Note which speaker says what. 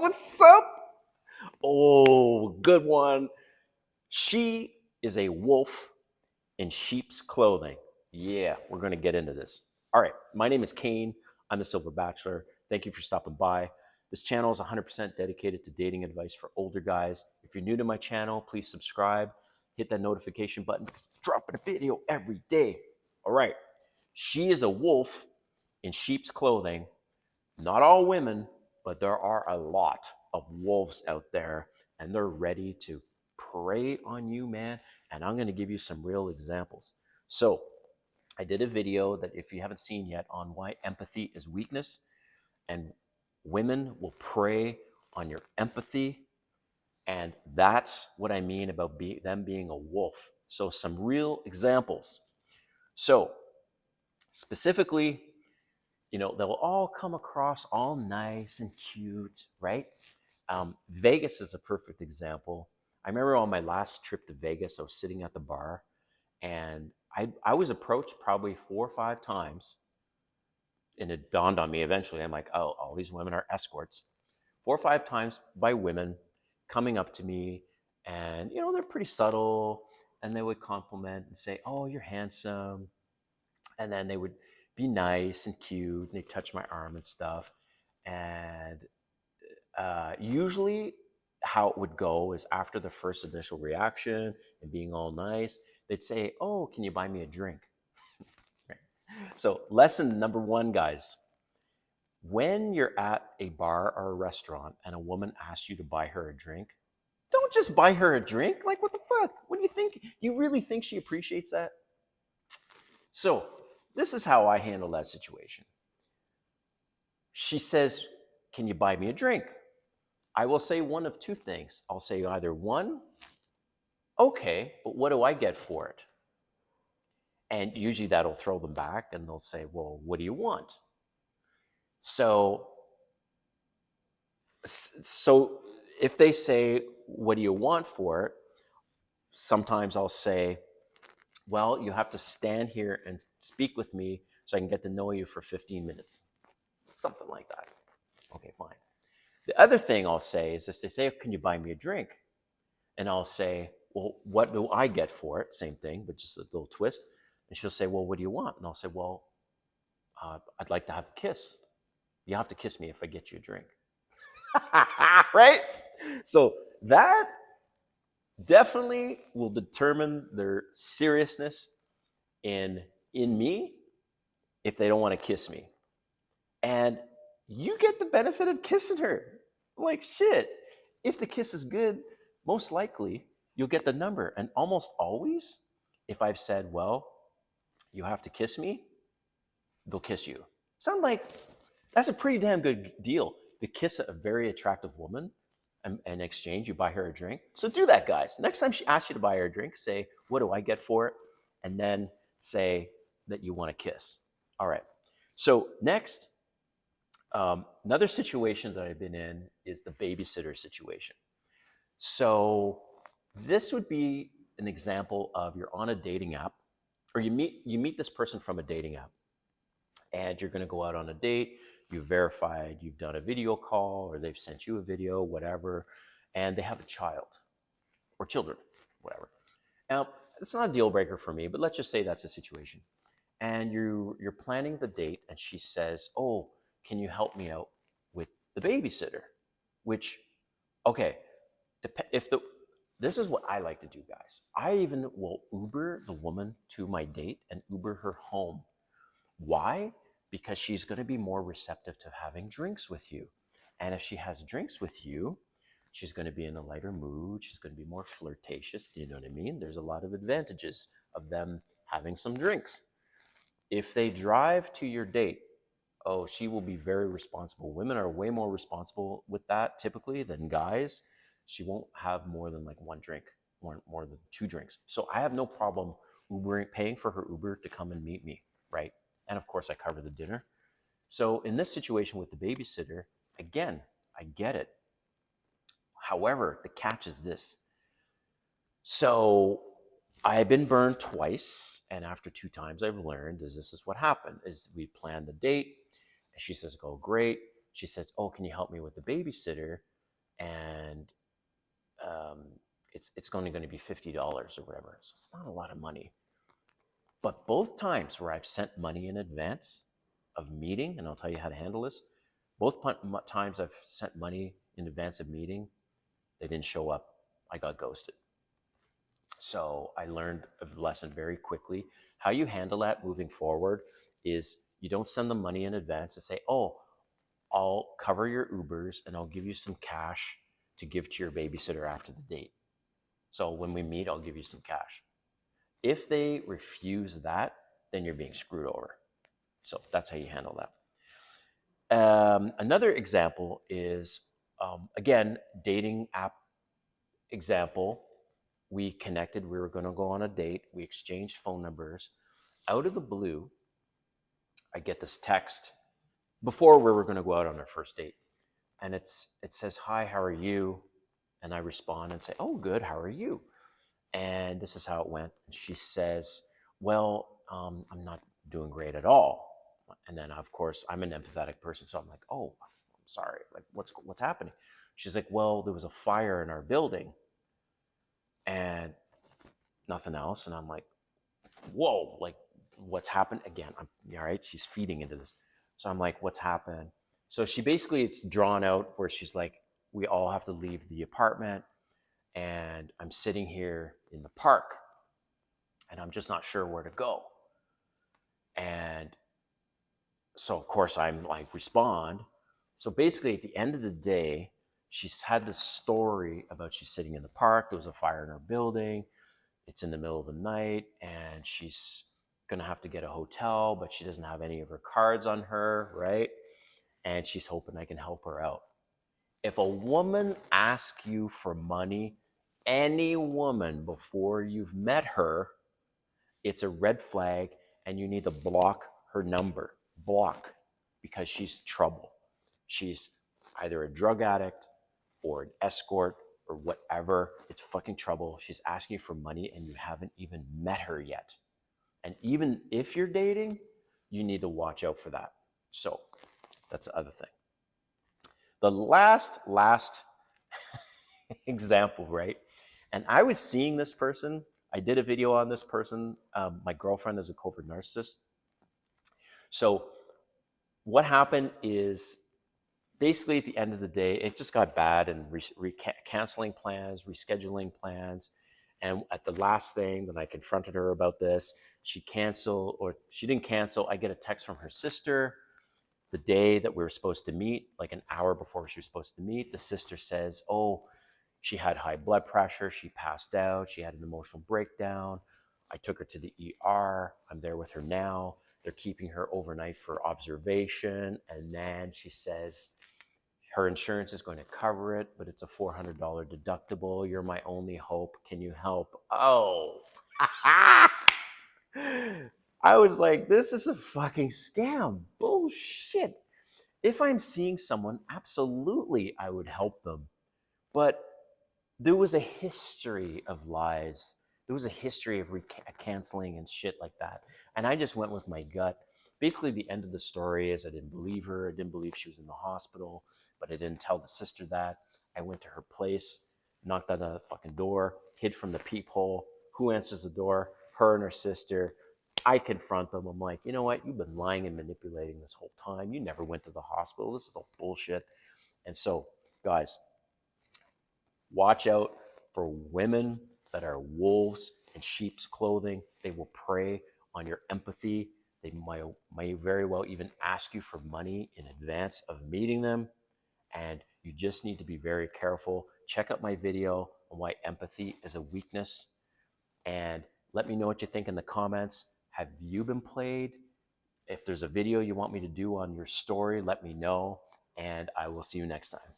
Speaker 1: What's up? Oh, good one. She is a wolf in sheep's clothing. Yeah, we're going to get into this. All right, my name is Kane. I'm the Silver Bachelor. Thank you for stopping by. This channel is 100% dedicated to dating advice for older guys. If you're new to my channel, please subscribe. Hit that notification button because I'm dropping a video every day. All right, she is a wolf in sheep's clothing. Not all women, but there are a lot of wolves out there, and they're ready to prey on you, man. And I'm going to give you some real examples. So, I did a video that if you haven't seen yet on why empathy is weakness, and women will prey on your empathy. And that's what I mean about them being a wolf. So, some real examples. So, specifically, they'll all come across all nice and cute, right? Vegas is a perfect example. I remember on my last trip to Vegas, I was sitting at the bar and I was approached probably 4 or 5 times. And it dawned on me eventually. I'm like, oh, all these women are escorts. 4 or 5 times by women coming up to me. And, they're pretty subtle. And they would compliment and say, oh, you're handsome. And then they would be nice and cute, and they touch my arm and stuff. And usually, how it would go is after the first initial reaction and being all nice, they'd say, "Oh, can you buy me a drink?" Right. So, lesson number one, guys: when you're at a bar or a restaurant and a woman asks you to buy her a drink, don't just buy her a drink. Like, what the fuck? What do you think? You really think she appreciates that? So, this is how I handle that situation. She says, can you buy me a drink? I will say one of two things. I'll say either one, okay, but what do I get for it? And usually that'll throw them back and they'll say, well, what do you want? So, so if they say, what do you want for it? Sometimes I'll say, well, you have to stand here and speak with me so I can get to know you for 15 minutes. Something like that. Okay, fine. The other thing I'll say is if they say, can you buy me a drink? And I'll say, well, what do I get for it? Same thing, but just a little twist. And she'll say, well, what do you want? And I'll say, well, I'd like to have a kiss. You have to kiss me if I get you a drink. Right? So that definitely will determine their seriousness in me if they don't want to kiss me. And you get the benefit of kissing her. Like, shit. If the kiss is good, most likely you'll get the number. And almost always, if I've said, well, you have to kiss me, they'll kiss you. Sound like that's a pretty damn good deal to kiss a very attractive woman and in exchange, you buy her a drink. So do that, guys. Next time she asks you to buy her a drink, say, what do I get for it? And then say that you want to kiss. All right. So next, another situation that I've been in is the babysitter situation. So this would be an example of you're on a dating app, or you meet this person from a dating app, and you're going to go out on a date. You've verified, you've done a video call, or they've sent you a video, whatever, and they have a child or children, whatever. Now, it's not a deal breaker for me, but let's just say that's a situation. And you're planning the date, and she says, "Oh, can you help me out with the babysitter?" Which, okay, if the this is what I like to do, guys. I even will Uber the woman to my date and Uber her home. Why? Because she's going to be more receptive to having drinks with you. And if she has drinks with you, she's going to be in a lighter mood. She's going to be more flirtatious. You know what I mean? There's a lot of advantages of them having some drinks. If they drive to your date, oh, she will be very responsible. Women are way more responsible with that typically than guys. She won't have more than like one drink, more than 2 drinks. So I have no problem paying for her Uber to come and meet me, right? And of course, I cover the dinner. So in this situation with the babysitter, again, I get it. However, the catch is this. So I've been burned twice, and after 2 times, I've learned is this is what happened. Is we planned the date, and she says, "Oh, great." She says, "Oh, can you help me with the babysitter?" and um, it's only going to be $50 or whatever. So it's not a lot of money. But both times where I've sent money in advance of meeting, and I'll tell you how to handle this, both times I've sent money in advance of meeting, they didn't show up. I got ghosted. So I learned a lesson very quickly. How you handle that moving forward is you don't send them money in advance and say, oh, I'll cover your Ubers and I'll give you some cash to give to your babysitter after the date. So when we meet, I'll give you some cash. If they refuse that, then you're being screwed over. So that's how you handle that. Another example is, again, dating app example. We connected, we were going to go on a date, we exchanged phone numbers. Out of the blue, I get this text before we were going to go out on our first date. And it says, hi, how are you? And I respond and say, oh, good, how are you? And this is how it went. And she says, well, I'm not doing great at all. And then, of course, I'm an empathetic person. So I'm like, oh, I'm sorry. Like, what's happening? She's like, well, there was a fire in our building and nothing else. And I'm like, whoa, like, what's happened? Again, all right, she's feeding into this. So I'm like, what's happened? So she basically, it's drawn out where she's like, we all have to leave the apartment and I'm sitting here in the park and I'm just not sure where to go. And so of course I'm like, respond. So basically at the end of the day, she's had this story about she's sitting in the park, there was a fire in her building, it's in the middle of the night, and she's gonna have to get a hotel, but she doesn't have any of her cards on her, right? And she's hoping I can help her out. If a woman asks you for money, any woman before you've met her, it's a red flag and you need to block her number. Block, because she's trouble. She's either a drug addict or an escort or whatever. It's fucking trouble. She's asking you for money and you haven't even met her yet. And even if you're dating, you need to watch out for that. So that's the other thing. The last example, right? And I was seeing this person. I did a video on this person. My girlfriend is a covert narcissist. So what happened is basically at the end of the day, it just got bad and canceling plans, rescheduling plans. And at the last thing, when I confronted her about this, she canceled, or she didn't cancel. I get a text from her sister the day that we were supposed to meet, like an hour before she was supposed to meet. The sister says, oh, she had high blood pressure. She passed out. She had an emotional breakdown. I took her to the ER. I'm there with her now. They're keeping her overnight for observation. And then she says her insurance is going to cover it, but it's a $400 deductible. You're my only hope. Can you help? Oh, I was like, this is a fucking scam. Bullshit. If I'm seeing someone, absolutely I would help them. But there was a history of lies. There was a history of canceling and shit like that. And I just went with my gut. Basically, the end of the story is I didn't believe her. I didn't believe she was in the hospital, but I didn't tell the sister that. I went to her place, knocked on the fucking door, hid from the peephole. Who answers the door? Her and her sister. I confront them. I'm like, you know what? You've been lying and manipulating this whole time. You never went to the hospital. This is all bullshit. And so, guys, watch out for women that are wolves in sheep's clothing. They will prey on your empathy. They may very well even ask you for money in advance of meeting them. And you just need to be very careful. Check out my video on why empathy is a weakness. And let me know what you think in the comments. Have you been played? If there's a video you want me to do on your story, let me know. And I will see you next time.